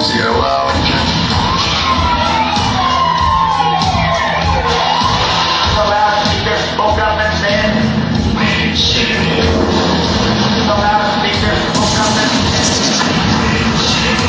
Zero Lounge. The loudspeaker spoke up and said, Big City. The loudspeaker spoke up and said, Big City.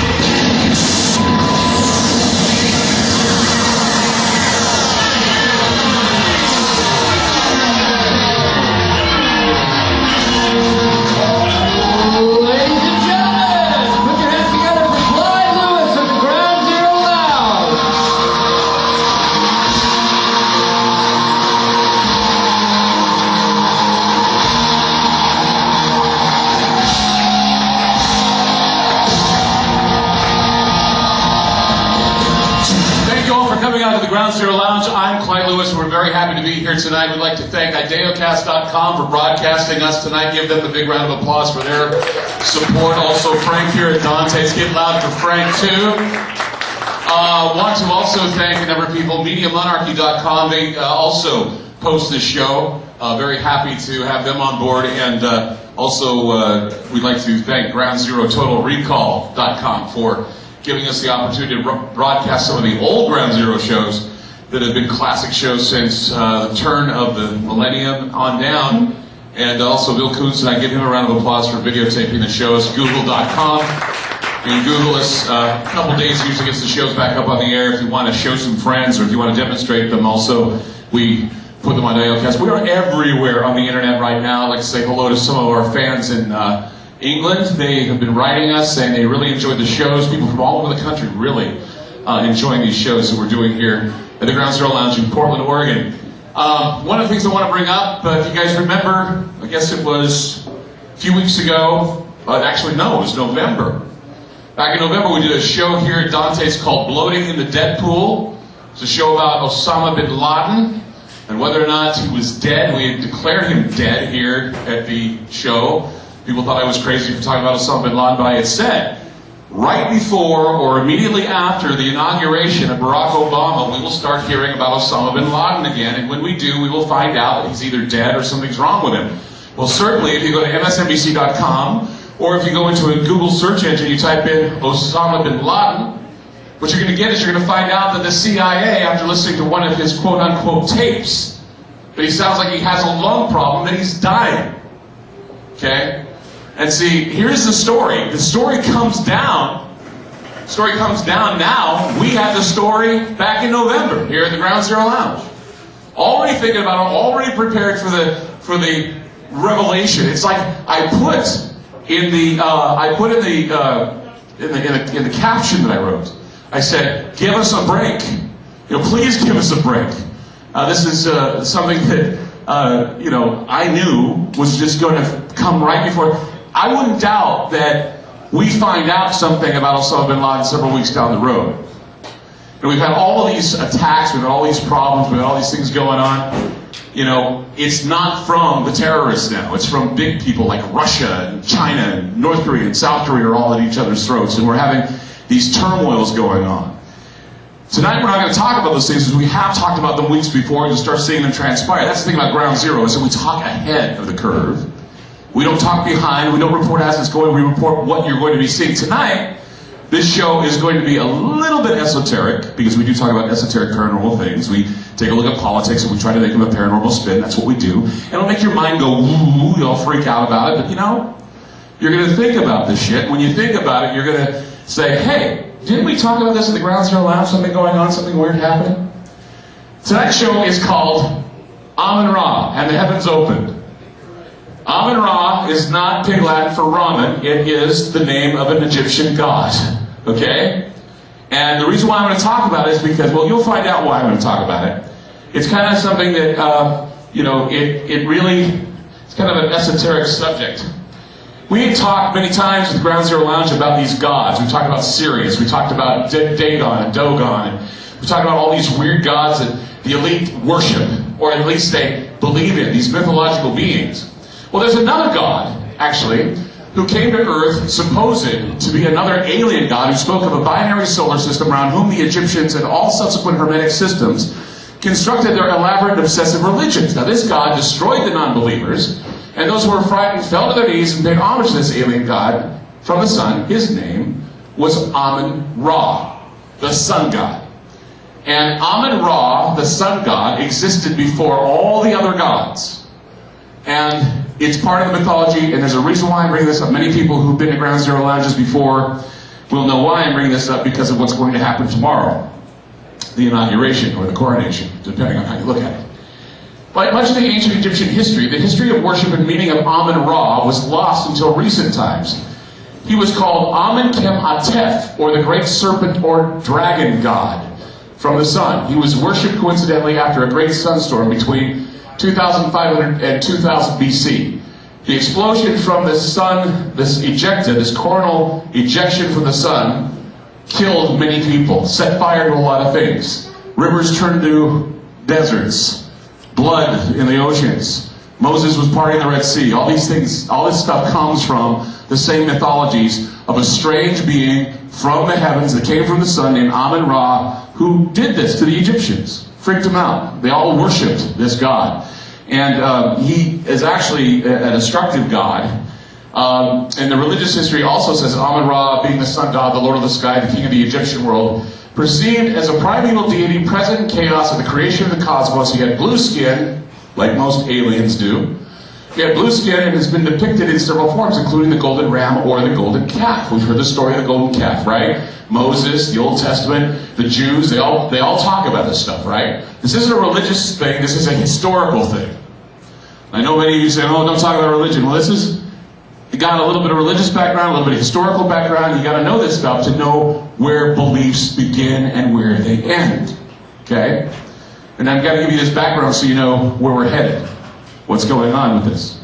Coming out to the Ground Zero Lounge, I'm Clyde Lewis. We're very happy to be here tonight. We'd like to thank ideocast.com for broadcasting us tonight. Give them a big round of applause for their support. Also, Frank here at Dante's. Get loud for Frank, too. Want to also thank a number of people. MediaMonarchy.com. They also post this show. Very happy to have them on board. And also, we'd like to thank GroundZeroTotalRecall.com for giving us the opportunity to broadcast some of the old Ground Zero shows that have been classic shows since the turn of the millennium on down. And also Bill Kuntz, and I give him a round of applause for videotaping the shows. Google.com. You can Google us. A couple days usually gets the shows back up on the air if you want to show some friends or if you want to demonstrate them. Also, we put them on Ideocast. We are everywhere on the internet right now. I'd like to say hello to some of our fans in England. They have been writing us saying they really enjoyed the shows. People from all over the country really enjoying these shows that we're doing here at the Ground Zero Lounge in Portland, Oregon. One of the things I want to bring up, if you guys remember, I guess it was a few weeks ago, actually no, it was November. Back in November we did a show here at Dante's called Bloating in the Dead Pool. It's a show about Osama bin Laden and whether or not he was dead. We had declared him dead here at the show. People thought I was crazy for talking about Osama bin Laden, but I had said, right before or immediately after the inauguration of Barack Obama, we will start hearing about Osama bin Laden again, and when we do, we will find out that he's either dead or something's wrong with him. Well, certainly, if you go to MSNBC.com, or if you go into a Google search engine, you type in Osama bin Laden, what you're going to get is you're going to find out that the CIA, after listening to one of his quote-unquote tapes, that he sounds like he has a lung problem, that he's dying. Okay? And see, here's the story. The story comes down. The story comes down now. We had the story back in November here at the Ground Zero Lounge. Already thinking about it, already prepared for the revelation. It's like I put in the caption that I wrote. I said, "Give us a break. Please give us a break." This is something that I knew was just going to come right before. I wouldn't doubt that we find out something about Osama bin Laden several weeks down the road. And we've had all of these attacks, we've had all these problems, we've had all these things going on. It's not from the terrorists now. It's from big people like Russia and China and North Korea and South Korea are all at each other's throats. And we're having these turmoils going on. Tonight we're not going to talk about those things because we have talked about them weeks before and you'll start seeing them transpire. That's the thing about Ground Zero is that we talk ahead of the curve. We don't talk behind, we don't report as it's going, we report what you're going to be seeing. Tonight, this show is going to be a little bit esoteric because we do talk about esoteric paranormal things. We take a look at politics and we try to make them a paranormal spin. That's what we do. And it'll make your mind go, woo, you'll freak out about it. But you're going to think about this shit. When you think about it, you're going to say, hey, didn't we talk about this at the Ground Zero Lounge? Something going on, something weird happening? Tonight's show is called Amun-Ra and the Heavens Opened. Amun-Ra is not Pig Latin for ramen. It is the name of an Egyptian god. Okay? And the reason why I'm going to talk about it is because, well, you'll find out why I'm going to talk about it. It's kind of something that, it's kind of an esoteric subject. We had talked many times at the Ground Zero Lounge about these gods. We talked about Sirius. We talked about Dagon and Dogon. And we talked about all these weird gods that the elite worship, or at least they believe in, these mythological beings. Well, there's another god, actually, who came to Earth supposed to be another alien god who spoke of a binary solar system around whom the Egyptians and all subsequent Hermetic systems constructed their elaborate and obsessive religions. Now, this god destroyed the non-believers, and those who were frightened fell to their knees and paid homage to this alien god from the sun. His name was Amun-Ra, the sun god. And Amun-Ra, the sun god, existed before all the other gods. And it's part of the mythology, and there's a reason why I'm bringing this up. Many people who've been to Ground Zero lounges before will know why I'm bringing this up, because of what's going to happen tomorrow. The inauguration, or the coronation, depending on how you look at it. Like much of the ancient Egyptian history, the history of worship and meaning of Amun-Ra was lost until recent times. He was called Amen-Kem-Atef, or the great serpent or dragon god from the sun. He was worshipped coincidentally after a great sunstorm between 2500 and 2000 BC. The explosion from the sun, this coronal ejection from the sun, killed many people, set fire to a lot of things. Rivers turned to deserts, blood in the oceans. Moses was parting the Red Sea. All these things, all this stuff comes from the same mythologies of a strange being from the heavens that came from the sun named Amun-Ra, who did this to the Egyptians, freaked them out. They all worshipped this god. And he is actually a destructive god. And the religious history also says Amun-Ra, being the sun god, the lord of the sky, the king of the Egyptian world, perceived as a primeval deity present in chaos of the creation of the cosmos. He had blue skin, like most aliens do. He had blue skin and has been depicted in several forms, including the golden ram or the golden calf. We've heard the story of the golden calf, right? Moses, the Old Testament, the Jews, they all talk about this stuff, right? This isn't a religious thing, this is a historical thing. I know many of you say, oh, don't talk about religion. Well, you got a little bit of religious background, a little bit of historical background. You got to know this stuff to know where beliefs begin and where they end. Okay? And I've got to give you this background so you know where we're headed. What's going on with this?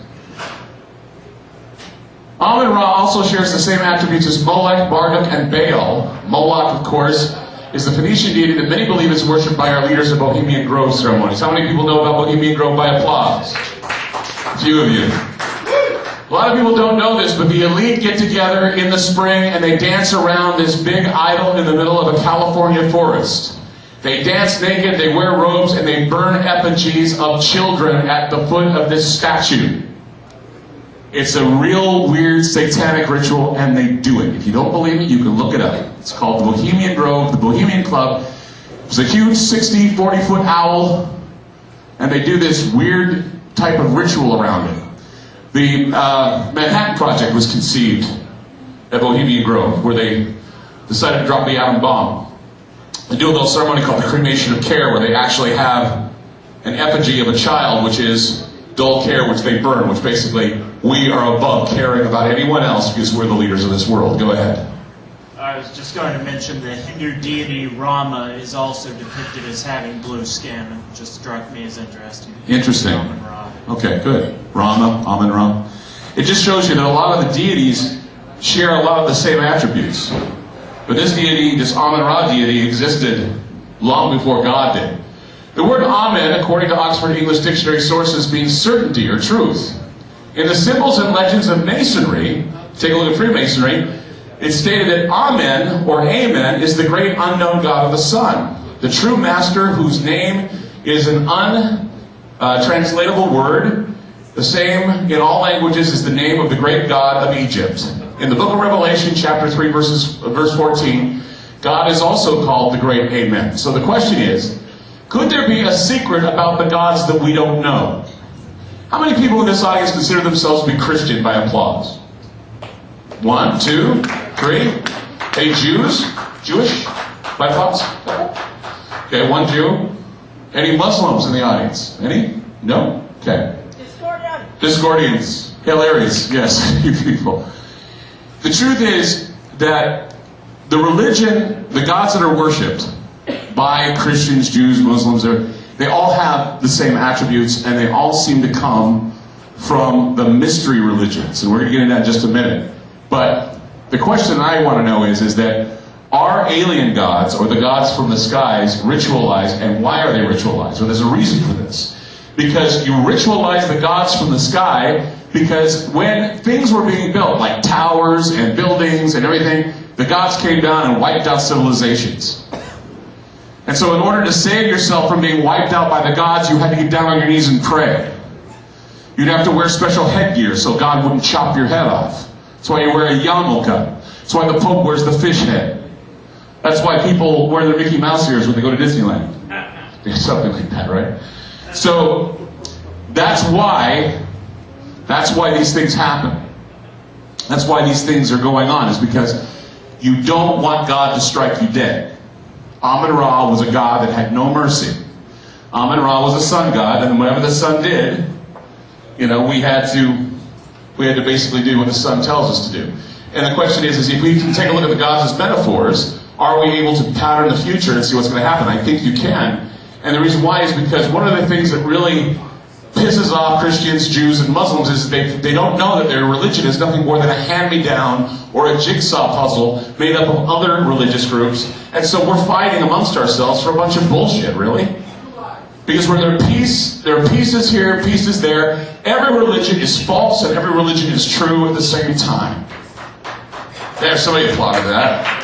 Amun-Ra also shares the same attributes as Molech, Marduk, and Baal. Moloch, of course, is the Phoenician deity that many believe is worshipped by our leaders of Bohemian Grove ceremonies. How many people know about Bohemian Grove by applause? A few of you. A lot of people don't know this, but the elite get together in the spring and they dance around this big idol in the middle of a California forest. They dance naked, they wear robes, and they burn effigies of children at the foot of this statue. It's a real weird satanic ritual, and they do it. If you don't believe me, you can look it up. It's called the Bohemian Grove, the Bohemian Club. It's a huge 60, 40-foot owl, and they do this weird type of ritual around it. The Manhattan Project was conceived at Bohemian Grove, where they decided to drop the atom bomb. They do a little ceremony called the cremation of care, where they actually have an effigy of a child, which is dull care, which they burn, which basically, we are above caring about anyone else because we're the leaders of this world. Go ahead. I was just going to mention the Hindu deity Rama is also depicted as having blue skin. It just struck me as interesting. Interesting. Amun-Ra. Okay, good. Rama, Amun-Ra. It just shows you that a lot of the deities share a lot of the same attributes. But this deity, this Amun-Ra deity, existed long before God did. The word Amen, according to Oxford English Dictionary sources, means certainty or truth. In the symbols and legends of Masonry, take a look at Freemasonry, it's stated that Amen, or Amen, is the great unknown God of the sun, the true master whose name is an untranslatable word, the same in all languages as the name of the great God of Egypt. In the book of Revelation, chapter 3, verse 14, God is also called the great Amen. So the question is, could there be a secret about the gods that we don't know? How many people in this audience consider themselves to be Christian by applause? 1, 2, 3. Hey, Jews? Jewish? By applause? Okay, 1 Jew. Any Muslims in the audience? Any? No? Okay. Discordians. Hilarious. Yes, you people. The truth is that the religion, the gods that are worshipped by Christians, Jews, Muslims, they all have the same attributes, and they all seem to come from the mystery religions. And we're going to get into that in just a minute. But the question I want to know is that are alien gods, or the gods from the skies, ritualized, and why are they ritualized? Well, there's a reason for this. Because you ritualize the gods from the sky, because when things were being built, like towers and buildings and everything, the gods came down and wiped out civilizations. And so in order to save yourself from being wiped out by the gods, you had to get down on your knees and pray. You'd have to wear special headgear so God wouldn't chop your head off. That's why you wear a yarmulke. That's why the Pope wears the fish head. That's why people wear their Mickey Mouse ears when they go to Disneyland. Something like that, right? So that's why these things happen. That's why these things are going on, is because you don't want God to strike you dead. Amun-Ra was a god that had no mercy. Amun-Ra was a sun god, and whatever the sun did, we had to basically do what the sun tells us to do. And the question is if we can take a look at the gods as metaphors, are we able to pattern the future and see what's going to happen? I think you can. And the reason why is because one of the things that really pisses off Christians, Jews, and Muslims is they don't know that their religion is nothing more than a hand-me-down or a jigsaw puzzle made up of other religious groups. And so we're fighting amongst ourselves for a bunch of bullshit, really. Because where there are pieces here, pieces there, every religion is false and every religion is true at the same time. There, somebody applauded that.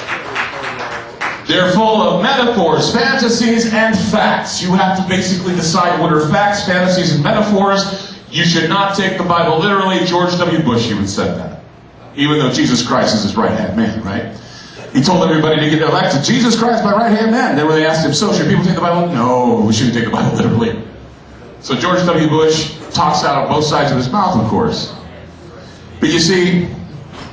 They're full of metaphors, fantasies, and facts. You have to basically decide what are facts, fantasies, and metaphors. You should not take the Bible literally. George W. Bush even said that. Even though Jesus Christ is his right-hand man, right? He told everybody to get elected. Jesus Christ, my right-hand man. Then when they asked him, so should people take the Bible? No, we shouldn't take the Bible literally. So George W. Bush talks out of both sides of his mouth, of course. But you see,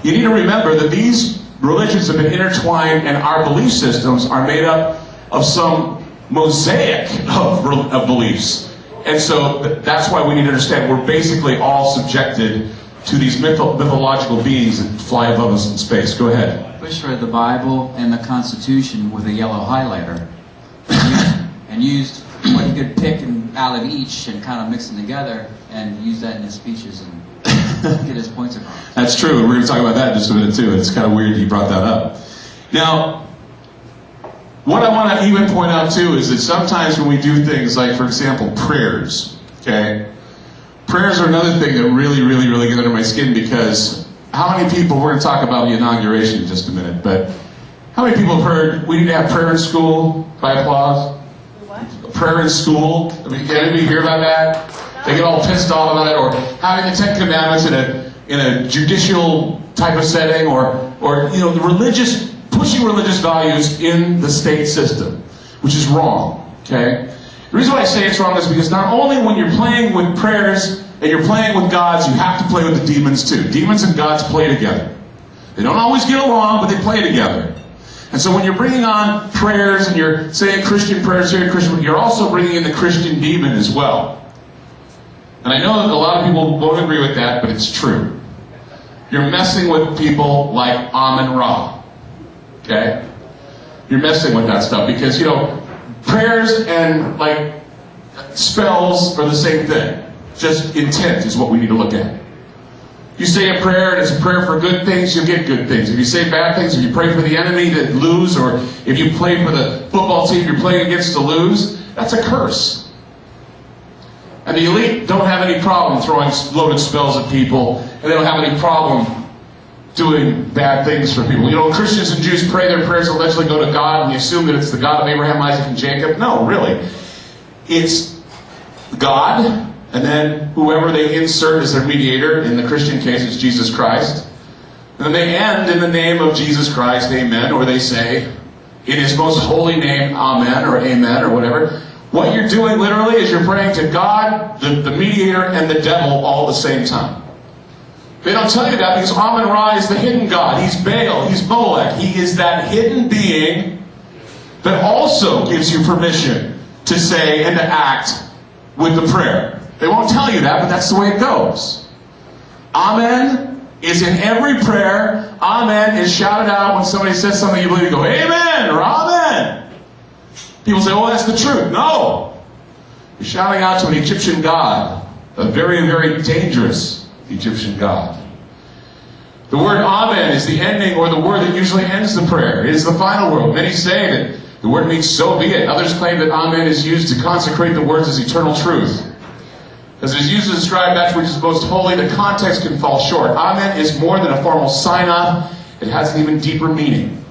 you need to remember that these religions have been intertwined, and our belief systems are made up of some mosaic of beliefs. And so that's why we need to understand we're basically all subjected to these mythological beings that fly above us in space. Go ahead. Bush read the Bible and the Constitution with a yellow highlighter and used what he could pick out of each and kind of mix them together and use that in his speeches and get his points across. That's true. We're going to talk about that in just a minute too. It's kind of weird he brought that up. Now, what I want to even point out too is that sometimes when we do things like, for example, prayers, okay? Prayers are another thing that really, really, really get under my skin, because how many people, we're going to talk about the inauguration in just a minute, but how many people have heard we need to have prayer in school by applause? What? Prayer in school? I mean, can anybody hear about that? They get all pissed off about it, or having the Ten Commandments in a judicial type of setting, or the pushing religious values in the state system, which is wrong, okay? The reason why I say it's wrong is because not only when you're playing with prayers and you're playing with gods, you have to play with the demons too. Demons and gods play together. They don't always get along, but they play together. And so when you're bringing on prayers and you're saying Christian prayers here, you're also bringing in the Christian demon as well. And I know that a lot of people won't agree with that, but it's true. You're messing with people like Amun-Ra. Okay? You're messing with that stuff because, prayers and, spells are the same thing. Just intent is what we need to look at. If you say a prayer and it's a prayer for good things, you'll get good things. If you say bad things, if you pray for the enemy to lose, or if you play for the football team you're playing against to lose, that's a curse. And the elite don't have any problem throwing loaded spells at people, and they don't have any problem doing bad things for people. Christians and Jews pray their prayers allegedly go to God, and you assume that it's the God of Abraham, Isaac, and Jacob. No, really. It's God, and then whoever they insert as their mediator. In the Christian case, it's Jesus Christ. And then they end in the name of Jesus Christ, amen, or they say, in his most holy name, amen, or amen, or whatever. What you're doing literally is you're praying to God, the mediator, and the devil all at the same time. They don't tell you that because Amun-Ra is the hidden god. He's Baal. He's Molech. He is that hidden being that also gives you permission to say and to act with the prayer. They won't tell you that, but that's the way it goes. Amen is in every prayer. Amen is shouted out when somebody says something you believe. You go, amen, or amen. People say, oh, that's the truth. No. You're shouting out to an Egyptian god, a very, very dangerous Egyptian god. The word amen is the ending, or the word that usually ends the prayer. It is the final word. Many say that the word means so be it. Others claim that amen is used to consecrate the words as eternal truth. As it is used to describe that which is most holy, the context can fall short. Amen is more than a formal sign-off. It has an even deeper meaning.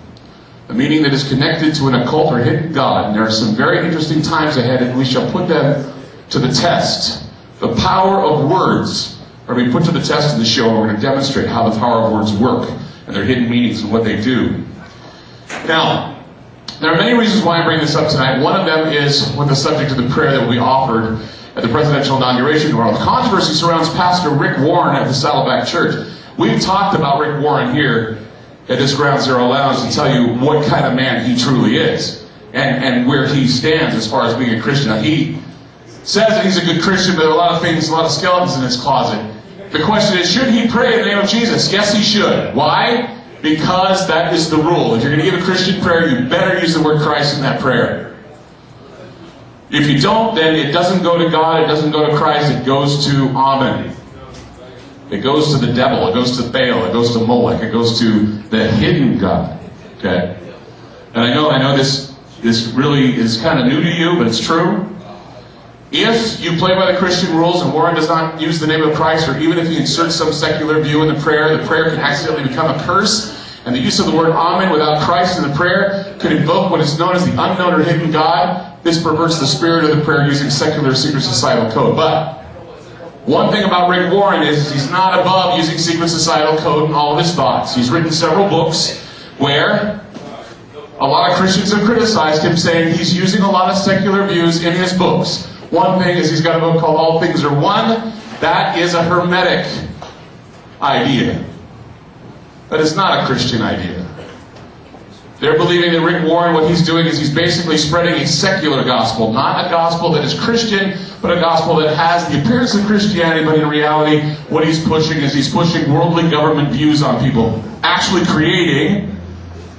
A meaning that is connected to an occult or hidden god. And there are some very interesting times ahead, and we shall put them to the test. The power of words are being put to the test in the show, and we're going to demonstrate how the power of words work. And and their hidden meanings and what they do. Now, there are many reasons why I bring this up tonight. One of them is with the subject of the prayer that will be offered at the presidential inauguration tomorrow. The controversy surrounds Pastor Rick Warren of the Saddleback Church. We've talked about Rick Warren here at this Ground Zero Lounge to tell you what kind of man he truly is and where he stands as far as being a Christian. Now, he says that he's a good Christian, but there are a lot of things, a lot of skeletons in his closet. The question is, should he pray in the name of Jesus? Yes, he should. Why? Because that is the rule. If you're going to give a Christian prayer, you better use the word Christ in that prayer. If you don't, then it doesn't go to God, it doesn't go to Christ, it goes to Amen. It goes to the devil, it goes to Baal, it goes to Molech, it goes to the hidden God. Okay? And I know this really is kind of new to you, but it's true. If you play by the Christian rules and Warren does not use the name of Christ, or even if he inserts some secular view in the prayer can accidentally become a curse. And the use of the word Amen without Christ in the prayer could invoke what is known as the unknown or hidden God. This perverts the spirit of the prayer using secular secret societal code. But one thing about Rick Warren is he's not above using secret societal code in all of his thoughts. He's written several books where a lot of Christians have criticized him, saying he's using a lot of secular views in his books. One thing is he's got a book called All Things Are One. That is a Hermetic idea. That is not a Christian idea. They're believing that Rick Warren, what he's doing is he's basically spreading a secular gospel. Not a gospel that is Christian, but a gospel that has the appearance of Christianity, but in reality, what he's pushing is he's pushing worldly government views on people. Actually creating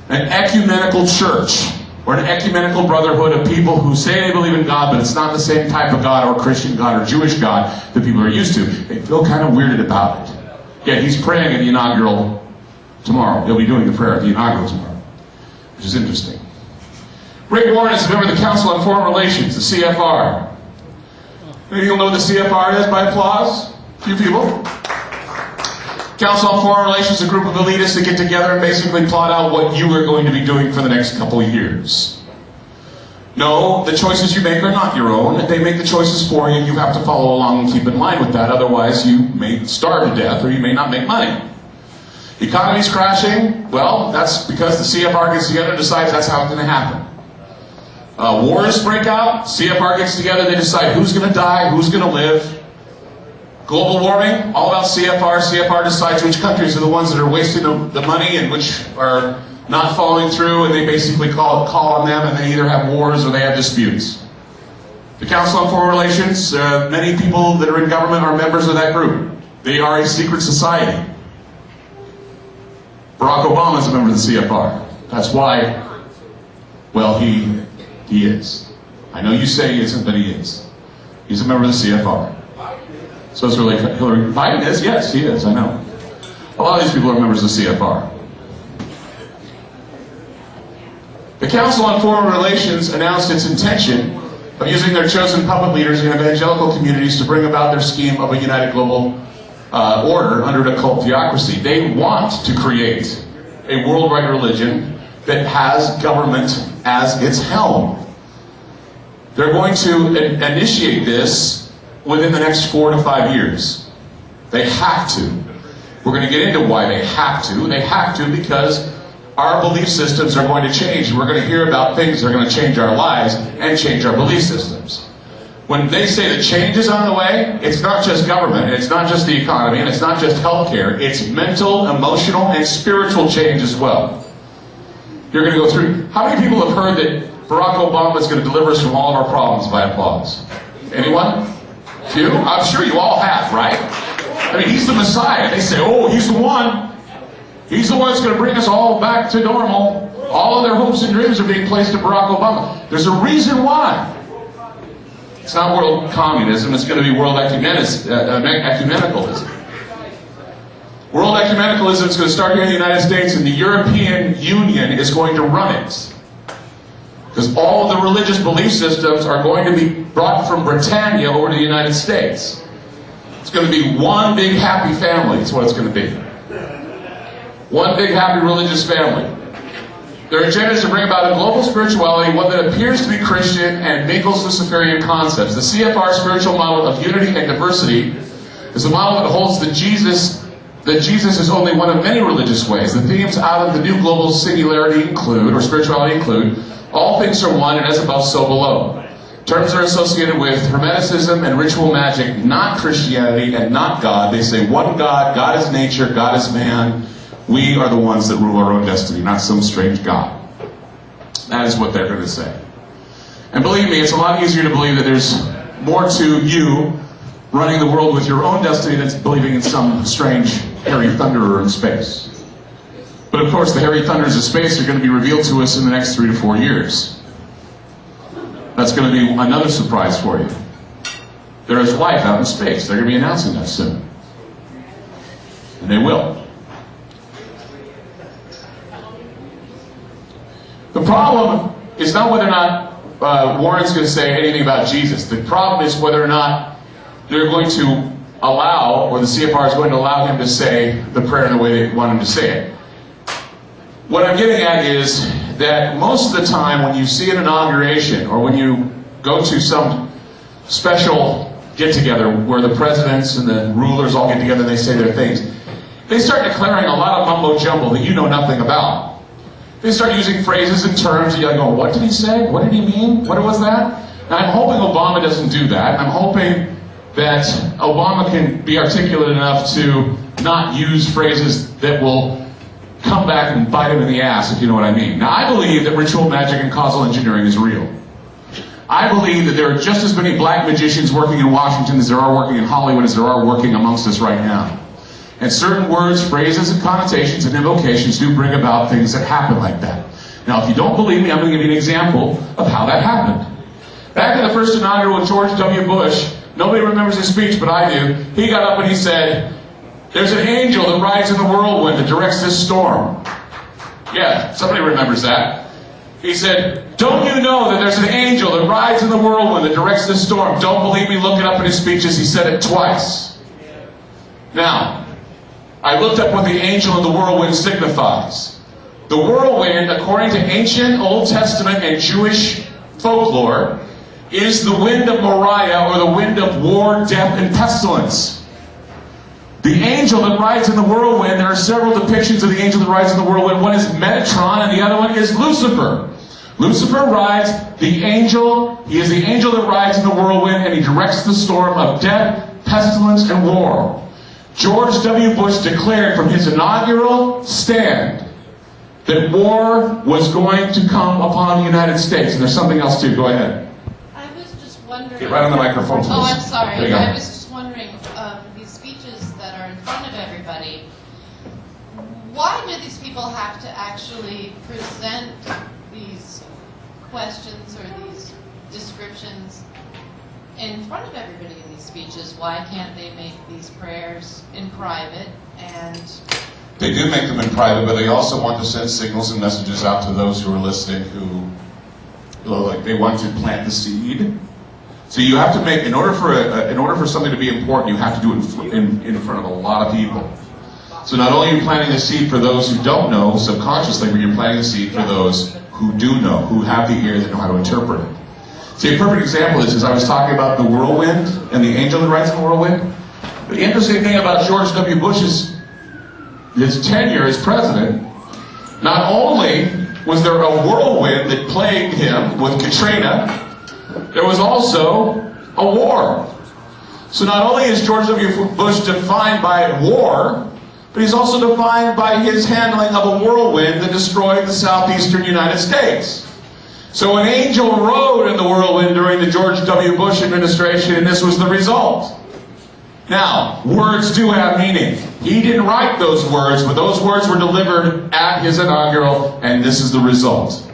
an ecumenical church, or an ecumenical brotherhood of people who say they believe in God, but it's not the same type of God, or Christian God, or Jewish God that people are used to. They feel kind of weirded about it. Yeah, he's praying at the inaugural tomorrow. He'll be doing the prayer at the inaugural tomorrow, which is interesting. Rick Warren is a member of the Council on Foreign Relations, the CFR. Maybe you'll know what the CFR is by applause? A few people. Council on Foreign Relations is a group of elitists that get together and basically plot out what you are going to be doing for the next couple of years. No, the choices you make are not your own. They make the choices for you. You have to follow along and keep in line with that. Otherwise, you may starve to death or you may not make money. The economy's crashing. Well, that's because the CFR gets together and decides that's how it's going to happen. Wars break out. CFR gets together. They decide who's going to die, who's going to live. Global warming, all about CFR. CFR decides which countries are the ones that are wasting the money and which are not following through, and they basically call on them, and they either have wars or they have disputes. The Council on Foreign Relations, many people that are in government are members of that group. They are a secret society. Barack Obama is a member of the CFR. That's why, well, he is. I know you say he isn't, but he is. He's a member of the CFR. So it's really Hillary Biden is? Yes, he is, I know. A lot of these people are members of the CFR. The Council on Foreign Relations announced its intention of using their chosen puppet leaders in evangelical communities to bring about their scheme of a united global order under a cult theocracy. They want to create a worldwide religion that has government as its helm. They're going to initiate this within the next 4 to 5 years. They have to. We're going to get into why they have to. They have to because our belief systems are going to change. We're going to hear about things that are going to change our lives and change our belief systems. When they say the change is on the way, it's not just government, it's not just the economy, and it's not just healthcare. It's mental, emotional, and spiritual change as well. You're going to go through. How many people have heard that Barack Obama is going to deliver us from all of our problems by applause? Anyone? Few? I'm sure you all have, right? I mean, he's the Messiah. They say, oh, he's the one. He's the one that's going to bring us all back to normal. All of their hopes and dreams are being placed in Barack Obama. There's a reason why. It's not world communism. It's going to be world ecumenicalism. World ecumenicalism is going to start here in the United States, and the European Union is going to run it. Because all of the religious belief systems are going to be brought from Britannia over to the United States. It's going to be one big happy family. That's what it's going to be. One big happy religious family. Their agenda is to bring about a global spirituality, one that appears to be Christian and mingles Luciferian concepts. The CFR spiritual model of unity and diversity is the model that holds the Jesus that Jesus is only one of many religious ways. The themes out of the new global singularity include, or spirituality include, all things are one and as above, so below. Terms are associated with Hermeticism and ritual magic, not Christianity and not God. They say one God, God is nature, God is man. We are the ones that rule our own destiny, not some strange God. That is what they're going to say. And believe me, it's a lot easier to believe that there's more to you running the world with your own destiny than believing in some strange hairy thunderer in space. But of course, the hairy thunders of space are going to be revealed to us in the next 3 to 4 years. That's going to be another surprise for you. There is life out in space. They're going to be announcing that soon. And they will. The problem is not whether or not Warren's going to say anything about Jesus. The problem is whether or not they're going to allow, or the CFR is going to allow him to say the prayer in the way they want him to say it. What I'm getting at is that most of the time when you see an inauguration, or when you go to some special get-together where the presidents and the rulers all get together and they say their things, they start declaring a lot of mumbo-jumbo that you know nothing about. They start using phrases and terms, and you're like, oh, what did he say? What did he mean? What was that? And I'm hoping Obama doesn't do that. I'm hoping that Obama can be articulate enough to not use phrases that will come back and bite him in the ass, if you know what I mean. Now, I believe that ritual magic and causal engineering is real. I believe that there are just as many black magicians working in Washington as there are working in Hollywood as there are working amongst us right now. And certain words, phrases, and connotations and invocations do bring about things that happen like that. Now, if you don't believe me, I'm going to give you an example of how that happened. Back in the first inaugural with George W. Bush, nobody remembers his speech, but I do. He got up and he said, "There's an angel that rides in the whirlwind that directs this storm." Yeah, somebody remembers that. He said, "Don't you know that there's an angel that rides in the whirlwind that directs this storm?" Don't believe me? Look it up in his speeches. He said it twice. Now, I looked up what the angel in the whirlwind signifies. The whirlwind, according to ancient Old Testament and Jewish folklore, is the wind of Moriah, or the wind of war, death, and pestilence. The angel that rides in the whirlwind, there are several depictions of the angel that rides in the whirlwind. One is Metatron, and the other one is Lucifer. Lucifer rides the angel, he is the angel that rides in the whirlwind, and he directs the storm of death, pestilence, and war. George W. Bush declared from his inaugural stand that war was going to come upon the United States. And there's something else too. Go ahead. I was just wondering... Get right on the microphone, please. Oh, I'm sorry. There you go. I was just wondering, these speeches that are in front of everybody, why do these people have to actually present these questions or these descriptions in front of everybody in these speeches? Why can't they make these prayers in private? And they do make them in private, but they also want to send signals and messages out to those who are listening who, like, they want to plant the seed. So you have to make, in order for something to be important, you have to do it in front of a lot of people. So not only are you planting the seed for those who don't know subconsciously, but you're planting the seed for those who do know, who have the ear that know how to interpret it. See, a perfect example is I was talking about the whirlwind and the angel that rides in the whirlwind. But the interesting thing about George W. Bush's his tenure as president, not only was there a whirlwind that plagued him with Katrina, there was also a war. So not only is George W. Bush defined by war, but he's also defined by his handling of a whirlwind that destroyed the southeastern United States. So an angel rode in the whirlwind during the George W. Bush administration, and this was the result. Now, words do have meaning. He didn't write those words, but those words were delivered at his inaugural, and this is the result.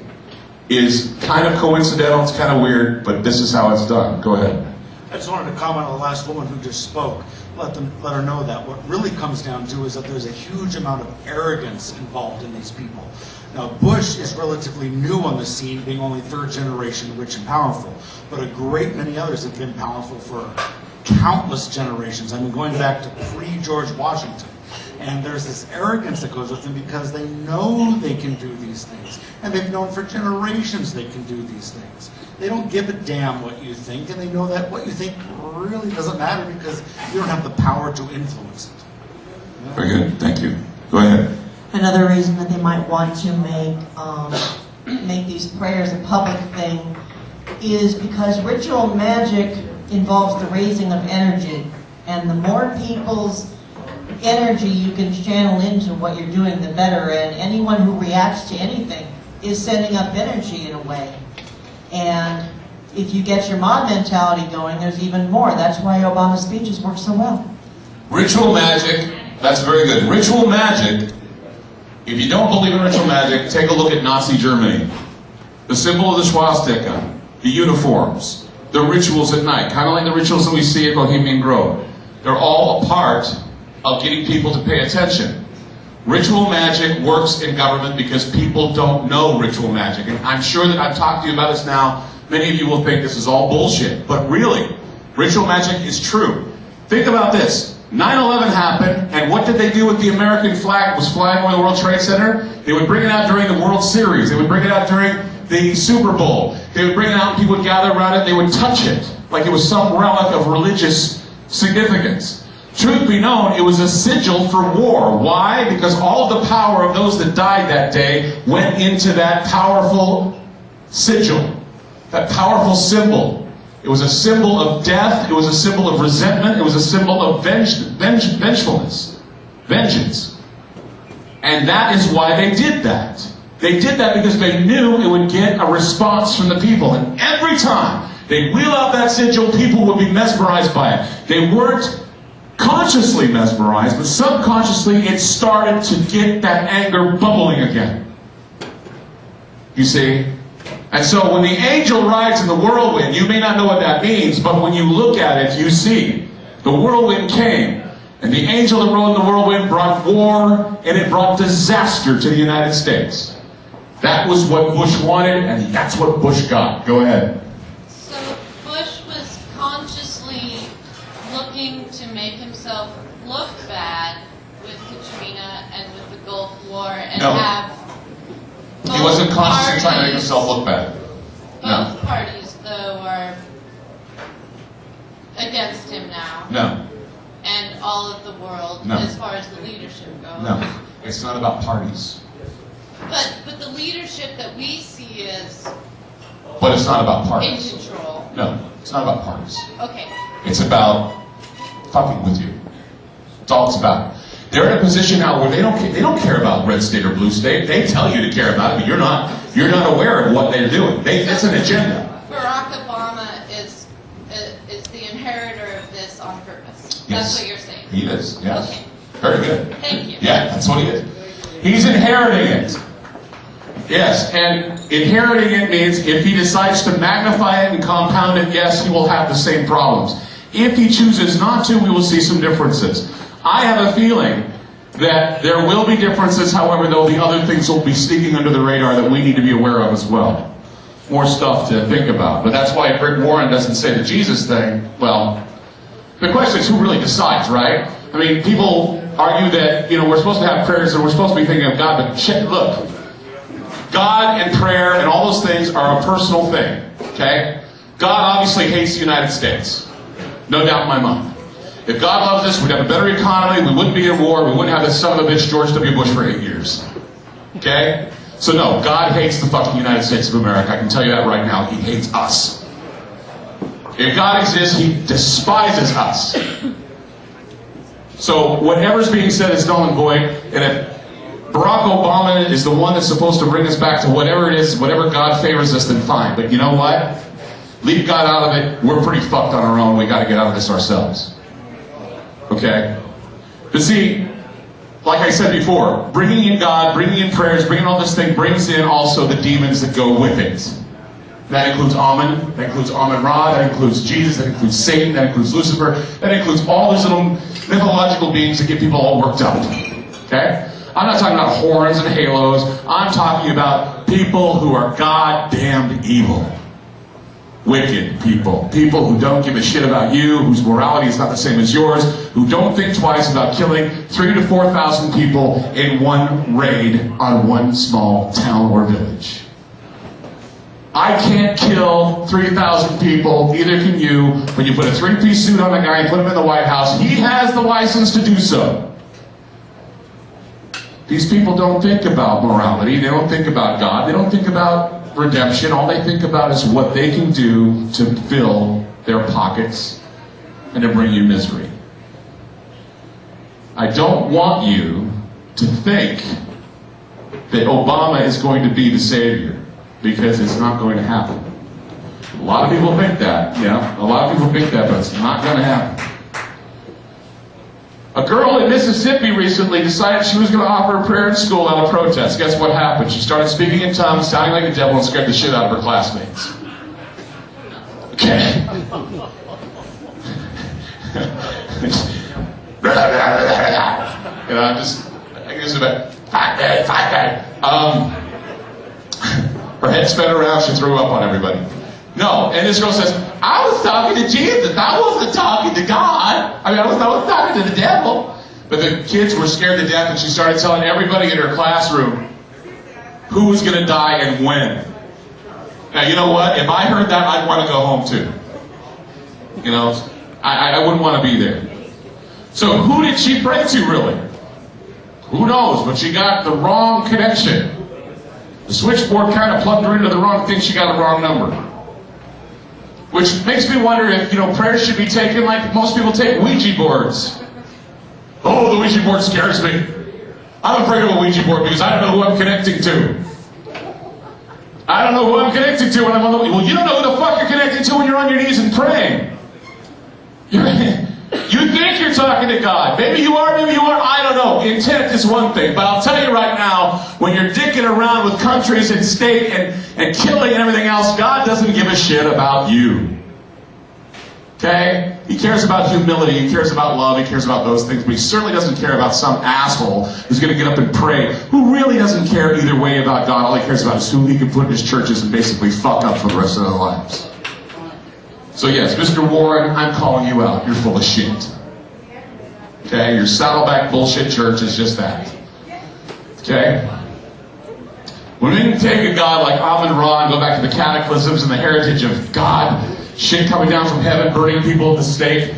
It is kind of coincidental, it's kind of weird, but this is how it's done. Go ahead. I just wanted to comment on the last woman who just spoke. Let her know that what really comes down to is that there's a huge amount of arrogance involved in these people. Now, Bush is relatively new on the scene, being only third generation rich and powerful, but a great many others have been powerful for countless generations. I mean, going back to pre-George Washington. And there's this arrogance that goes with them because they know they can do these things. And they've known for generations they can do these things. They don't give a damn what you think, and they know that what you think really doesn't matter because you don't have the power to influence it. Very good. Thank you. Go ahead. Another reason that they might want to make these prayers a public thing is because ritual magic involves the raising of energy, and the more people's energy you can channel into what you're doing, the better. And anyone who reacts to anything is sending up energy in a way. And if you get your mob mentality going, there's even more. That's why Obama's speeches work so well. Ritual magic, that's very good. Ritual magic, if you don't believe in ritual magic, take a look at Nazi Germany. The symbol of the swastika, the uniforms, the rituals at night, kind of like the rituals that we see at Bohemian Grove. They're all a part of getting people to pay attention. Ritual magic works in government because people don't know ritual magic. And I'm sure that I've talked to you about this now. Many of you will think this is all bullshit. But really, ritual magic is true. Think about this. 9/11 happened, and what did they do with the American flag that was flying over the World Trade Center? They would bring it out during the World Series. They would bring it out during the Super Bowl. They would bring it out and people would gather around it. They would touch it like it was some relic of religious significance. Truth be known, it was a sigil for war. Why? Because all of the power of those that died that day went into that powerful sigil, that powerful symbol. It was a symbol of death. It was a symbol of resentment. It was a symbol of vengefulness, vengeance. And that is why they did that. They did that because they knew it would get a response from the people. And every time they'd wheel out that sigil, people would be mesmerized by it. They weren't consciously mesmerized, but subconsciously it started to get that anger bubbling again. You see? And so when the angel rides in the whirlwind, you may not know what that means, but when you look at it, you see. The whirlwind came, and the angel that rode in the whirlwind brought war, and it brought disaster to the United States. That was what Bush wanted, and that's what Bush got. Go ahead. So Bush was consciously looking to make himself look bad with Katrina and with the Gulf War and No. have He wasn't consciously trying to make himself look bad. No. Both parties, though, are against him now. No. And all of the world, No. as far as the leadership goes. No. It's not about parties. But the leadership that we see is But it's not about in parties. control. No. It's not about parties. Okay. It's about fucking with you. That's all it's about. They're in a position now where they don't care about red state or blue state. They tell you to care about it, but you're not aware of what they're doing. It's an agenda. Barack Obama is the inheritor of this on purpose. Yes. That's what you're saying. He is, yes. Okay. Very good. Thank you. Yeah, that's what he is. He's inheriting it. Yes, and inheriting it means if he decides to magnify it and compound it, yes, he will have the same problems. If he chooses not to, we will see some differences. I have a feeling that there will be differences, however, there'll be other things that will be sneaking under the radar that we need to be aware of as well. More stuff to think about. But that's why if Rick Warren doesn't say the Jesus thing, well, the question is who really decides, right? I mean, people argue that, we're supposed to have prayers and we're supposed to be thinking of God, but shit, look. God and prayer and all those things are a personal thing, okay? God obviously hates the United States. No doubt in my mind. If God loved us, we'd have a better economy, we wouldn't be in war, we wouldn't have this son of a bitch George W. Bush for 8 years. Okay? So no, God hates the fucking United States of America. I can tell you that right now. He hates us. If God exists, He despises us. So whatever's being said is null and void, and if Barack Obama is the one that's supposed to bring us back to whatever it is, whatever God favors us, then fine. But you know what? Leave God out of it. We're pretty fucked on our own. We got to get out of this ourselves. Okay? But see, like I said before, bringing in God, bringing in prayers, bringing all this thing brings in also the demons that go with it. That includes Amun, that includes Amun-Ra, that includes Jesus, that includes Satan, that includes Lucifer, that includes all these little mythological beings that get people all worked up. Okay? I'm not talking about horns and halos. I'm talking about people who are goddamned evil. Wicked people. People who don't give a shit about you, whose morality is not the same as yours, who don't think twice about killing 3,000 to 4,000 people in one raid on one small town or village. I can't kill 3,000 people, neither can you. When you put a three-piece suit on a guy and put him in the White House, he has the license to do so. These people don't think about morality. They don't think about God. They don't think about redemption. All they think about is what they can do to fill their pockets and to bring you misery. I don't want you to think that Obama is going to be the savior, because it's not going to happen. A lot of people think that, yeah. A lot of people think that, but it's not going to happen. A girl in Mississippi recently decided she was going to offer a prayer in school out of protest. Guess what happened? She started speaking in tongues, sounding like the devil, and scared the shit out of her classmates. Okay. You know, I guess about her head sped around, she threw up on everybody. No, and this girl says, I was talking to Jesus, I wasn't talking to God. I was talking to the devil. But the kids were scared to death, and she started telling everybody in her classroom who was going to die and when. Now, you know what? If I heard that, I'd want to go home too. You know, I wouldn't want to be there. So who did she pray to, really? Who knows? But she got the wrong connection. The switchboard kind of plugged her into the wrong thing. She got a wrong number. Which makes me wonder if, prayers should be taken like most people take Ouija boards. Oh, the Ouija board scares me. I'm afraid of a Ouija board because I don't know who I'm connecting to. I don't know who I'm connecting to when I'm on the... Well, you don't know who the fuck you're connecting to when you're on your knees and praying. You think you're talking to God. Maybe you are, maybe you aren't. I don't know. Intent is one thing. But I'll tell you right now, when you're dicking around with countries and state and killing and everything else, God doesn't give a shit about you. Okay? He cares about humility. He cares about love. He cares about those things. But he certainly doesn't care about some asshole who's going to get up and pray, who really doesn't care either way about God. All he cares about is who he can put in his churches and basically fuck up for the rest of their lives. So yes, Mr. Warren, I'm calling you out. You're full of shit. Okay? Your saddleback bullshit church is just that. Okay? When we can take a God like Amun-Ra and go back to the cataclysms and the heritage of God, shit coming down from heaven, burning people at the stake,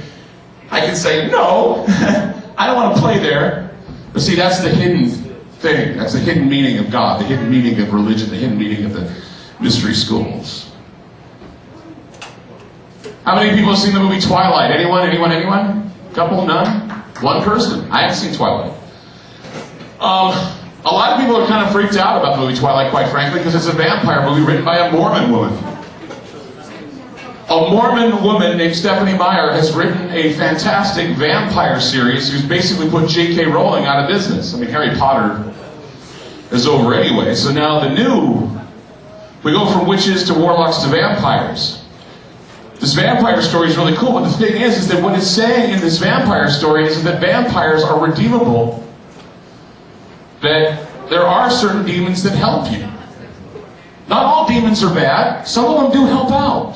I can say, no, I don't want to play there. But see, that's the hidden thing. That's the hidden meaning of God, the hidden meaning of religion, the hidden meaning of the mystery schools. How many people have seen the movie Twilight? Anyone? Anyone? Anyone? Couple? None? One person? I haven't seen Twilight. A lot of people are kind of freaked out about the movie Twilight, quite frankly, because it's a vampire movie written by a Mormon woman. A Mormon woman named Stephanie Meyer has written a fantastic vampire series who's basically put J.K. Rowling out of business. I mean, Harry Potter is over anyway, so now we go from witches to warlocks to vampires. This vampire story is really cool, but the thing is that what it's saying in this vampire story is that vampires are redeemable. That there are certain demons that help you. Not all demons are bad. Some of them do help out.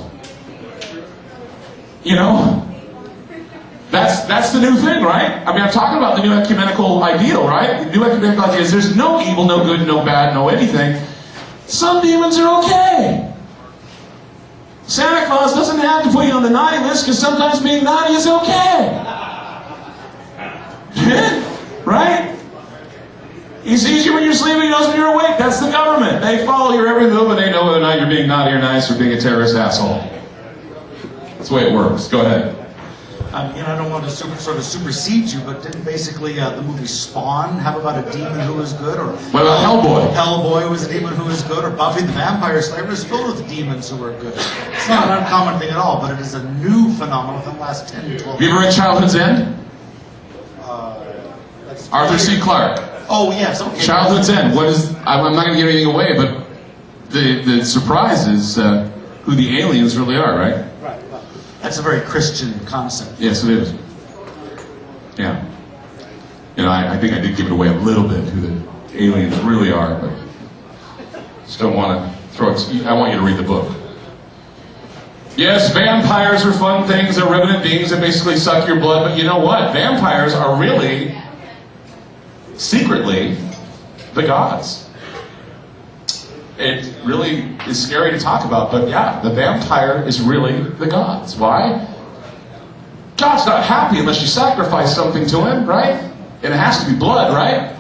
You know? That's the new thing, right? I mean, I'm talking about the new ecumenical ideal, right? The new ecumenical ideal is there's no evil, no good, no bad, no anything. Some demons are okay. Santa Claus doesn't have to put you on the naughty list because sometimes being naughty is okay. Right? He sees you when you're sleeping, he knows when you're awake. That's the government. They follow your every move and they know whether or not you're being naughty or nice or being a terrorist asshole. That's the way it works. Go ahead. I don't want to sort of supersede you, but didn't basically the movie Spawn have about a demon who was good? Or what about Hellboy? Hellboy was a demon who was good, or Buffy the Vampire Slayer was filled with demons who were good. It's not an uncommon thing at all, but it is a new phenomenon within the last 10 to 12 years. Have you ever read Childhood's End? Arthur C. Clarke. Oh, yes, okay. Childhood's End. What is? I'm not going to give anything away, but the surprise is who the aliens really are, right? Right. That's a very Christian concept. Yes, it is. Yeah. I think I did give it away a little bit who the aliens really are, but just don't want to throw it. I want you to read the book. Yes, vampires are fun things. They're revenant beings that basically suck your blood, but you know what? Vampires are really, secretly, the gods. It really is scary to talk about, but yeah, the vampire is really the gods. Why? God's not happy unless you sacrifice something to him, right? And it has to be blood, right?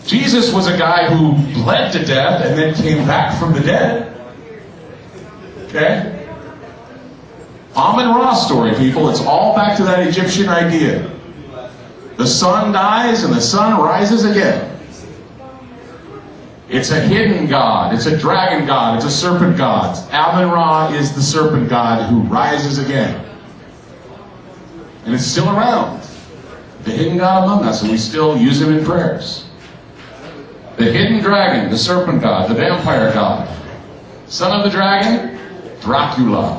Jesus was a guy who bled to death and then came back from the dead. Okay? Amun-Ra story, people. It's all back to that Egyptian idea. The sun dies and the sun rises again. It's a hidden god. It's a dragon god. It's a serpent god. Amun-Ra is the serpent god who rises again. And it's still around. The hidden god among us, and we still use him in prayers. The hidden dragon, the serpent god, the vampire god. Son of the dragon, Dracula.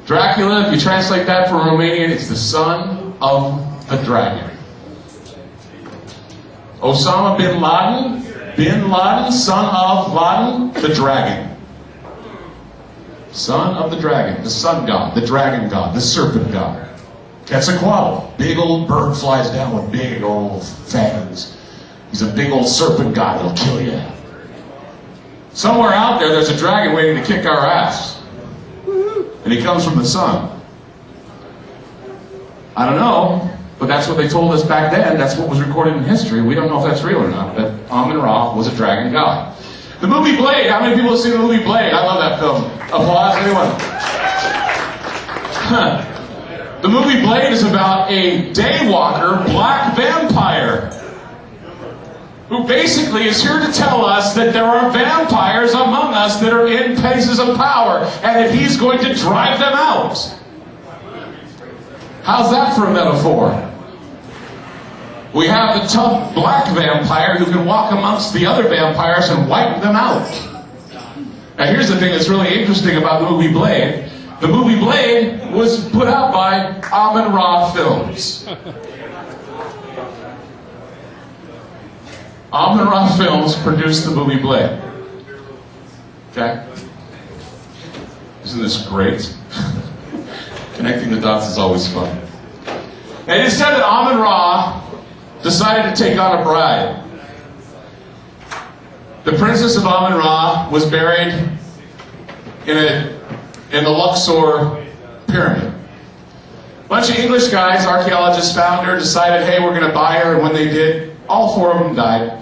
Dracula, if you translate that from Romanian, it's the son of the dragon. Osama bin Laden, son of Laden, the dragon. Son of the dragon, the sun god, the dragon god, the serpent god. Quetzalcoatl, big old bird flies down with big old fangs. He's a big old serpent god that'll kill you. Somewhere out there's a dragon waiting to kick our ass. And he comes from the sun. I don't know, but that's what they told us back then. That's what was recorded in history. We don't know if that's real or not, but Amun-Ra was a dragon god. The movie Blade. How many people have seen the movie Blade? I love that film. Applause, anyone? The movie Blade is about a daywalker black vampire who basically is here to tell us that there are vampires among us that are in places of power and that he's going to drive them out. How's that for a metaphor? We have the tough black vampire who can walk amongst the other vampires and wipe them out. Now here's the thing that's really interesting about the movie Blade. The movie Blade was put out by Amun-Ra Films. Amun-Ra Films produced the movie Blade. Okay? Isn't this great? Connecting the dots is always fun. And it is said that Amun-Ra decided to take on a bride. The princess of Amun-Ra was buried in the Luxor pyramid. A bunch of English guys, archaeologists, found her, decided, hey, we're going to buy her, and when they did, all four of them died.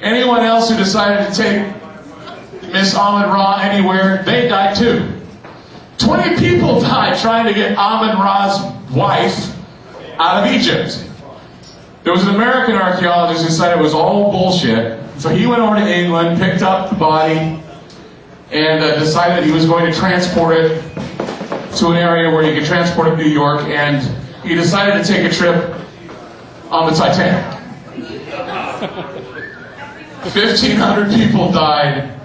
Anyone else who decided to take Miss Amun-Ra anywhere, they died too. 20 people died trying to get Amun-Ra's wife out of Egypt. There was an American archaeologist who said it was all bullshit, so he went over to England, picked up the body, and decided he was going to transport it to an area where he could transport it to New York, and he decided to take a trip on the Titanic. 1,500 people died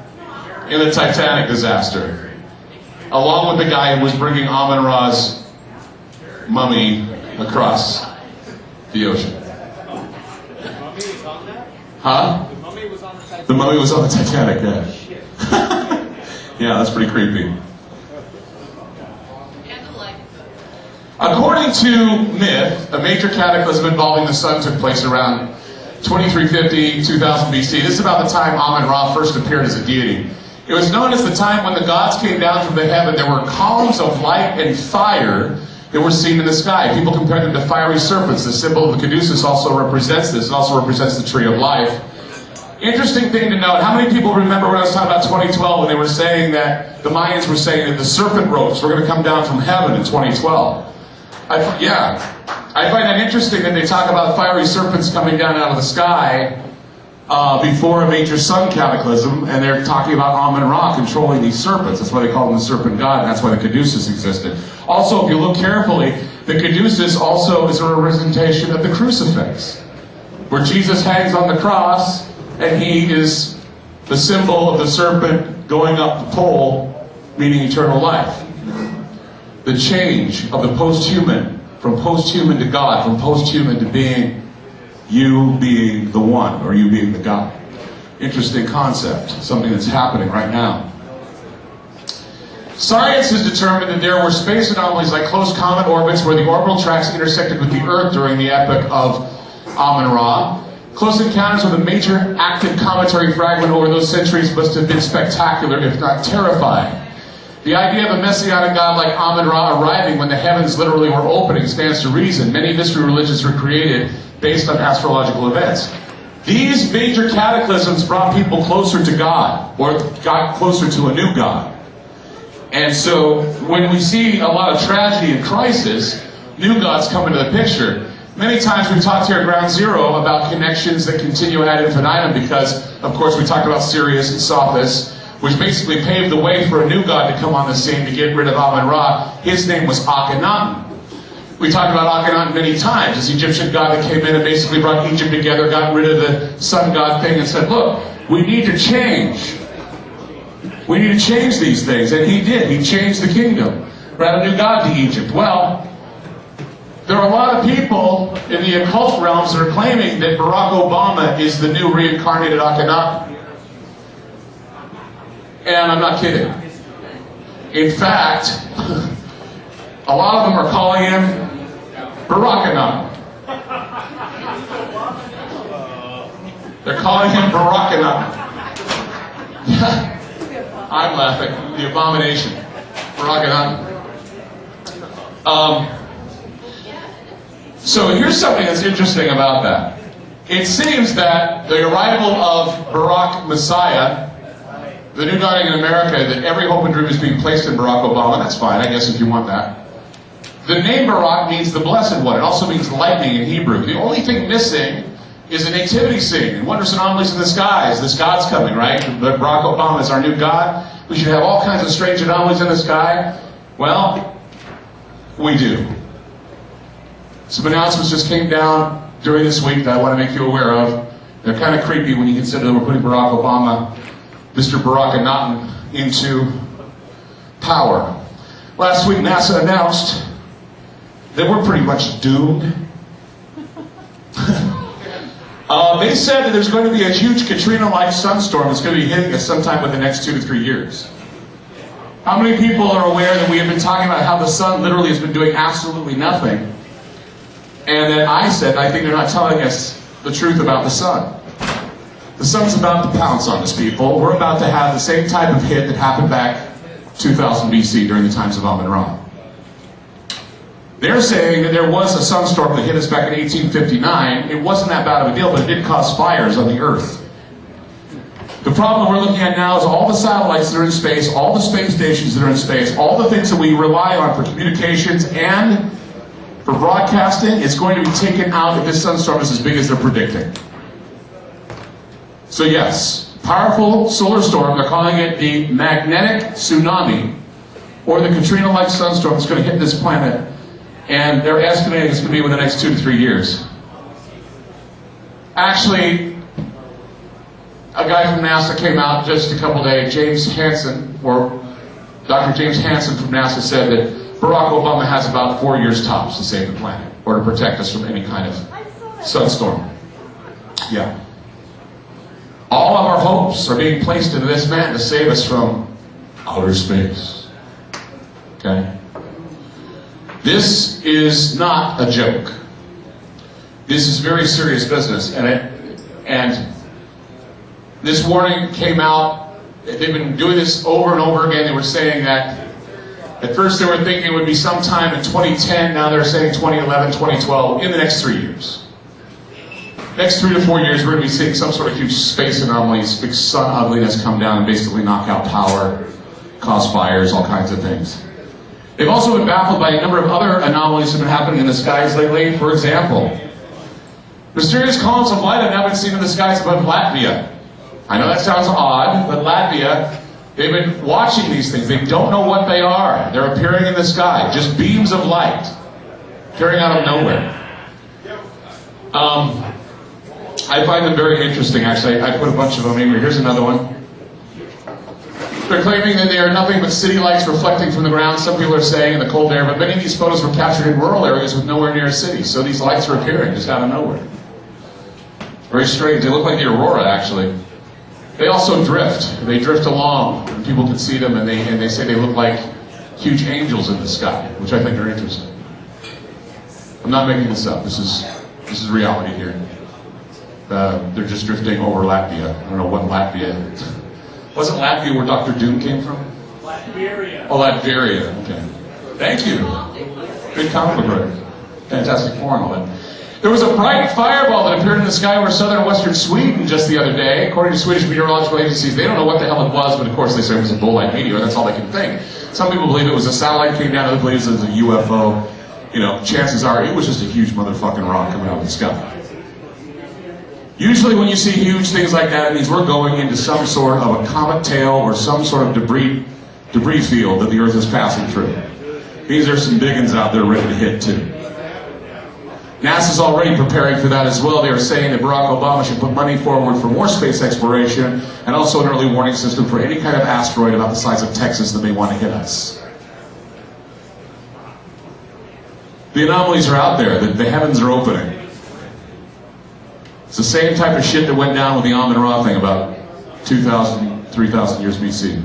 in the Titanic disaster, along with the guy who was bringing Amun-Ra's mummy across the ocean. Huh? The mummy was on the Titanic, yeah. Yeah, that's pretty creepy. According to myth, a major cataclysm involving the sun took place around 2350, 2000 BC. This is about the time Amun-Ra first appeared as a deity. It was known as the time when the gods came down from the heaven. There were columns of light and fire that were seen in the sky. People compared them to fiery serpents. The symbol of the caduceus also represents this. It also represents the tree of life. Interesting thing to note, how many people remember when I was talking about 2012 when they were saying that, the Mayans were saying that the serpent ropes were going to come down from heaven in 2012? I find that interesting that they talk about fiery serpents coming down out of the sky before a major sun cataclysm, and they're talking about Amun-Ra controlling these serpents. That's why they call him the serpent god, and that's why the caduceus existed. Also, if you look carefully, the caduceus also is a representation of the crucifix, where Jesus hangs on the cross, and he is the symbol of the serpent going up the pole, meaning eternal life. The change of the post-human, from post-human to God, from post-human to being you being the one, or you being the God. Interesting concept, something that's happening right now. Science has determined that there were space anomalies like close comet orbits where the orbital tracks intersected with the Earth during the epoch of Amun-Ra. Close encounters with a major active cometary fragment over those centuries must have been spectacular, if not terrifying. The idea of a messianic god like Amun-Ra arriving when the heavens literally were opening stands to reason. Many mystery religions were created based on astrological events. These major cataclysms brought people closer to God, or got closer to a new God. And so, when we see a lot of tragedy and crisis, new gods come into the picture. Many times we've talked here at Ground Zero about connections that continue ad infinitum because, of course, we talked about Sirius and Sophis, which basically paved the way for a new god to come on the scene to get rid of Amun-Ra. His name was Akhenaten. We talked about Akhenaten many times, this Egyptian god that came in and basically brought Egypt together, got rid of the sun god thing and said, look, we need to change. We need to change these things. And he did. He changed the kingdom. Brought a new god to Egypt. Well, there are a lot of people in the occult realms that are claiming that Barack Obama is the new reincarnated Akhenaten. And I'm not kidding. In fact, a lot of them are calling him Barackenaten. They're calling him Barackenaten. I'm laughing. The abomination. Barackenaten. So here's something that's interesting about that. It seems that the arrival of Barack Messiah, the new god in America, that every hope and dream is being placed in Barack Obama. That's fine, I guess, if you want that. The name Barack means the blessed one. It also means lightning in Hebrew. The only thing missing is a nativity scene and wondrous anomalies in the skies. This God's coming, right? But Barack Obama is our new God. We should have all kinds of strange anomalies in the sky. Well, we do. Some announcements just came down during this week that I want to make you aware of. They're kind of creepy when you consider that we're putting Barack Obama, Mr. Barackenaten, into power. Last week, NASA announced that we're pretty much doomed. They said that there's going to be a huge Katrina-like sunstorm that's going to be hitting us sometime within the next 2 to 3 years. How many people are aware that we have been talking about how the sun literally has been doing absolutely nothing? And that I said, I think they're not telling us the truth about the sun. The sun's about to pounce on us, people. We're about to have the same type of hit that happened back 2000 BC during the times of Amun-Ra. They're saying that there was a sunstorm that hit us back in 1859. It wasn't that bad of a deal, but it did cause fires on the Earth. The problem we're looking at now is all the satellites that are in space, all the space stations that are in space, all the things that we rely on for communications and for broadcasting, it's going to be taken out if this sunstorm is as big as they're predicting. So yes, powerful solar storm, they're calling it the magnetic tsunami, or the Katrina-like sunstorm that's going to hit this planet. And they're estimating it's going to be within the next 2 to 3 years. Actually, a guy from NASA came out just a couple days, James Hansen, or Dr. James Hansen from NASA said that Barack Obama has about 4 years tops to save the planet, or to protect us from any kind of sunstorm. Yeah. All of our hopes are being placed into this man to save us from outer space. Okay? This is not a joke. This is very serious business, and this warning came out. They've been doing this over and over again. They were saying that at first they were thinking it would be sometime in 2010. Now they're saying 2011, 2012, in the next 3 years. Next 3 to 4 years, we're going to be seeing some sort of huge space anomalies, big sun ugliness come down and basically knock out power, cause fires, all kinds of things. They've also been baffled by a number of other anomalies that have been happening in the skies lately. For example, mysterious columns of light have now been seen in the skies above Latvia. I know that sounds odd, but Latvia, they've been watching these things. They don't know what they are. They're appearing in the sky, just beams of light, appearing out of nowhere. I find them very interesting, actually. I put a bunch of them in here. Here's another one. They're claiming that they are nothing but city lights reflecting from the ground. Some people are saying in the cold air, but many of these photos were captured in rural areas with nowhere near a city. So these lights are appearing just out of nowhere. Very strange. They look like the aurora, actually. They also drift. They drift along, and people can see them, and they say they look like huge angels in the sky, which I think are interesting. I'm not making this up. This is reality here. They're just drifting over Latvia. I don't know what Latvia is. Wasn't Latvia where Dr. Doom came from? Latveria. Oh, Latveria. Okay. Thank you. Good comic book writer. Fantastic Four and all that. There was a bright fireball that appeared in the sky over southern and western Sweden just the other day. According to Swedish meteorological agencies, they don't know what the hell it was, but of course they say it was a bull-like meteor. That's all they can think. Some people believe it was a satellite came down, others believe it was a UFO. You know, chances are it was just a huge motherfucking rock coming out of the sky. Usually when you see huge things like that, it means we're going into some sort of a comet tail or some sort of debris field that the Earth is passing through. These are some big ones out there ready to hit too. NASA's already preparing for that as well. They are saying that Barack Obama should put money forward for more space exploration and also an early warning system for any kind of asteroid about the size of Texas that may want to hit us. The anomalies are out there. The heavens are opening. It's the same type of shit that went down with the Amun-Ra thing about 2,000, 3,000 years BC.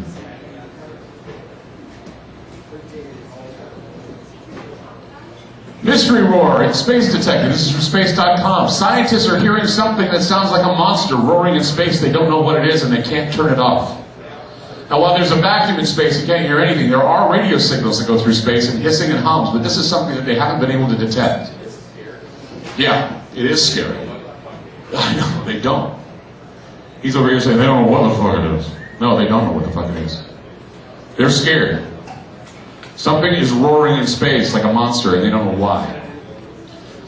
Mystery roar in Space Detective. This is from space.com. Scientists are hearing something that sounds like a monster roaring in space. They don't know what it is and they can't turn it off. Now, while there's a vacuum in space, you can't hear anything. There are radio signals that go through space and hissing and hums, but this is something that they haven't been able to detect. Yeah, it is scary. I know, they don't. He's over here saying they don't know what the fuck it is. No, they don't know what the fuck it is. They're scared. Something is roaring in space like a monster and they don't know why.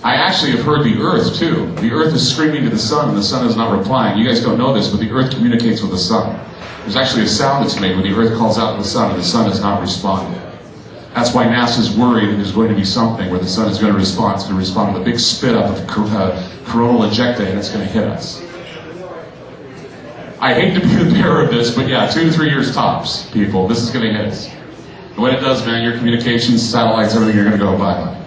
I actually have heard the Earth too. The Earth is screaming to the sun and the sun is not replying. You guys don't know this, but the Earth communicates with the sun. There's actually a sound that's made when the Earth calls out to the sun and the sun is not responding. That's why NASA's worried that there's going to be something where the sun is going to respond. It's going to respond with a big spit up of coronal ejecta and it's going to hit us. I hate to be the bearer of this, but yeah, 2 to 3 years tops, people. This is going to hit us. And when it does, man, your communications, satellites, everything, you're going to go bye-bye.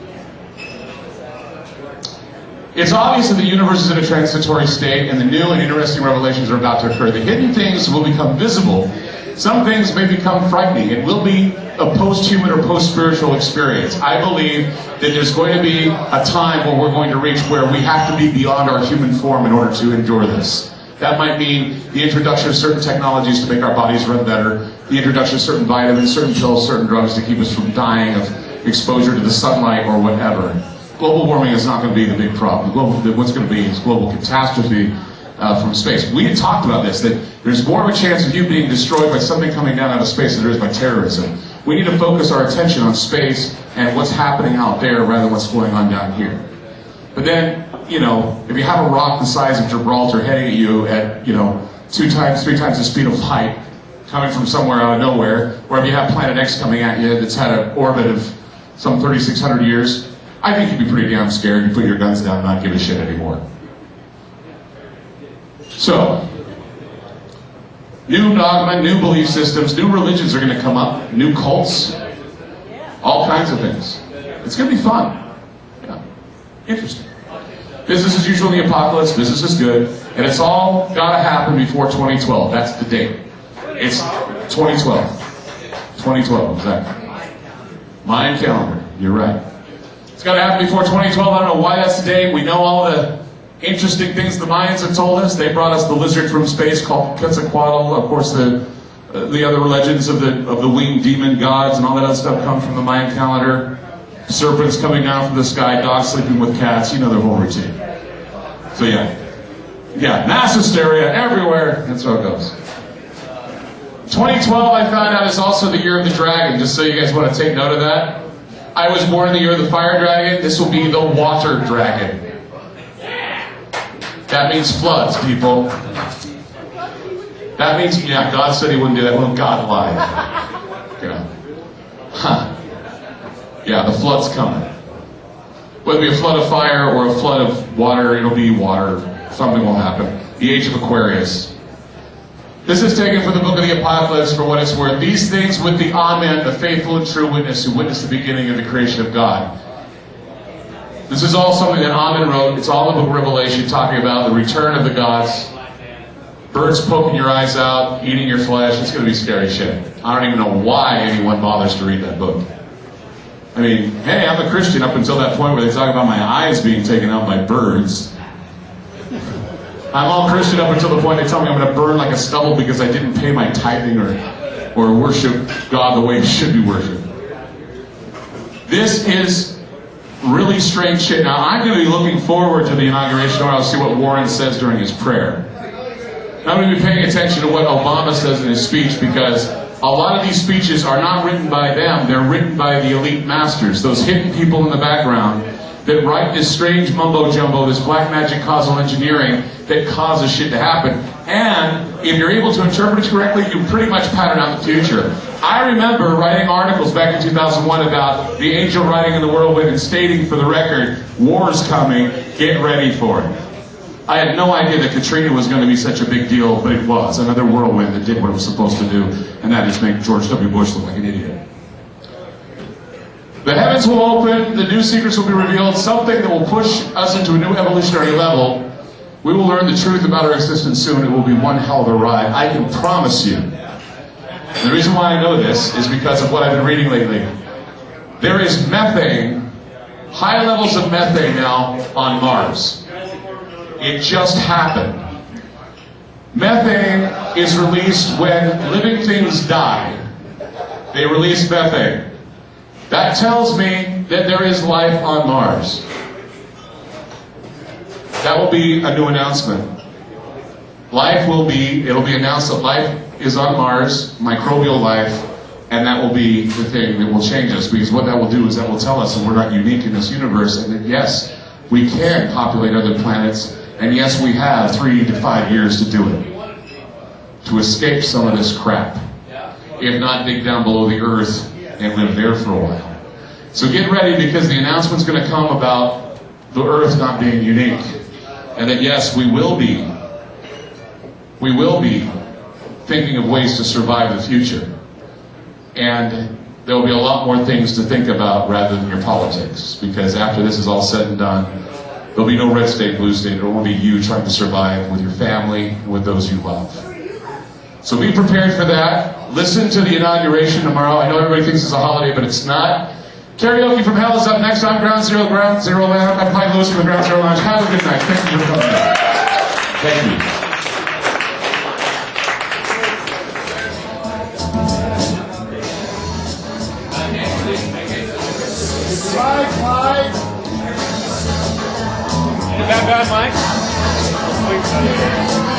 It's obvious that the universe is in a transitory state and the new and interesting revelations are about to occur. The hidden things will become visible. Some things may become frightening. It will be a post-human or post-spiritual experience. I believe that there's going to be a time where we're going to reach where we have to be beyond our human form in order to endure this. That might mean the introduction of certain technologies to make our bodies run better, the introduction of certain vitamins, certain pills, certain drugs to keep us from dying of exposure to the sunlight or whatever. Global warming is not going to be the big problem. What's going to be is global catastrophe from space. We had talked about this, that there's more of a chance of you being destroyed by something coming down out of space than there is by terrorism. We need to focus our attention on space and what's happening out there rather than what's going on down here. But then, you know, if you have a rock the size of Gibraltar heading at you at, 2 times, 3 times the speed of light coming from somewhere out of nowhere, or if you have Planet X coming at you that's had an orbit of some 3,600 years, I think you'd be pretty damn scared. You put your guns down and not give a shit anymore. So, new dogma, new belief systems, new religions are going to come up, new cults, all kinds of things. It's going to be fun. Yeah. Interesting. Business as usual in the apocalypse, business is good, and it's all got to happen before 2012. That's the date. It's 2012. 2012, exactly. Mayan calendar, you're right. It's got to happen before 2012. I don't know why that's the date. We know all the interesting things the Mayans have told us. They brought us the lizard from space called Quetzalcoatl. Of course, the other legends of the winged demon gods and all that other stuff come from the Mayan calendar. Serpents coming down from the sky, dogs sleeping with cats. You know their whole routine. So yeah, mass hysteria everywhere. That's how it goes. 2012, I found out, is also the year of the dragon. Just so you guys want to take note of that. I was born in the year of the fire dragon. This will be the water dragon. That means floods, people. That means, yeah, God said he wouldn't do that. Well, God lied. Yeah. Huh. Yeah, the flood's coming. Whether it be a flood of fire or a flood of water, it'll be water. Something will happen. The age of Aquarius. This is taken from the book of the Apocalypse for what it's worth. These things with the Amen, the faithful and true witness who witnessed the beginning of the creation of God. This is all something that Amen wrote. It's all in the book of Revelation, talking about the return of the gods. Birds poking your eyes out, eating your flesh. It's going to be scary shit. I don't even know why anyone bothers to read that book. I mean, hey, I'm a Christian up until that point where they talk about my eyes being taken out by birds. I'm all Christian up until the point they tell me I'm going to burn like a stubble because I didn't pay my tithing or worship God the way it should be worshipped. This is really strange shit. Now, I'm going to be looking forward to the inauguration tomorrow. I'll see what Warren says during his prayer. I'm going to be paying attention to what Obama says in his speech, because a lot of these speeches are not written by them. They're written by the elite masters, those hidden people in the background that write this strange mumbo-jumbo, this black magic causal engineering that causes shit to happen. And if you're able to interpret it correctly, you pretty much pattern out the future. I remember writing articles back in 2001 about the angel riding in the whirlwind and stating, for the record, war's coming, get ready for it. I had no idea that Katrina was going to be such a big deal, but it was. Another whirlwind that did what it was supposed to do, and that is make George W. Bush look like an idiot. The heavens will open, the new secrets will be revealed, something that will push us into a new evolutionary level. We will learn the truth about our existence soon. It will be one hell of a ride, I can promise you. And the reason why I know this is because of what I've been reading lately. There is methane, high levels of methane now on Mars. It just happened. Methane is released when living things die. They release methane. That tells me that there is life on Mars. That will be a new announcement. It'll be announced that life is on Mars, microbial life, and that will be the thing that will change us, because what that will do is that will tell us that we're not unique in this universe, and that yes, we can populate other planets, and yes, we have 3 to 5 years to do it. To escape some of this crap. If not, dig down below the earth and live there for a while. So get ready, because the announcement's going to come about the earth not being unique. And that yes, we will be thinking of ways to survive the future. And there will be a lot more things to think about rather than your politics. Because after this is all said and done, there'll be no red state, blue state. It will be you trying to survive with your family and with those you love. So be prepared for that. Listen to the inauguration tomorrow. I know everybody thinks it's a holiday, but it's not. Karaoke from Hell is up next. I'm Ground Zero Lounge. I'm Clyde Lewis from the Ground Zero Lounge. Have a good night. Thank you for coming. Thank you. Clyde. Is that bad, Mike?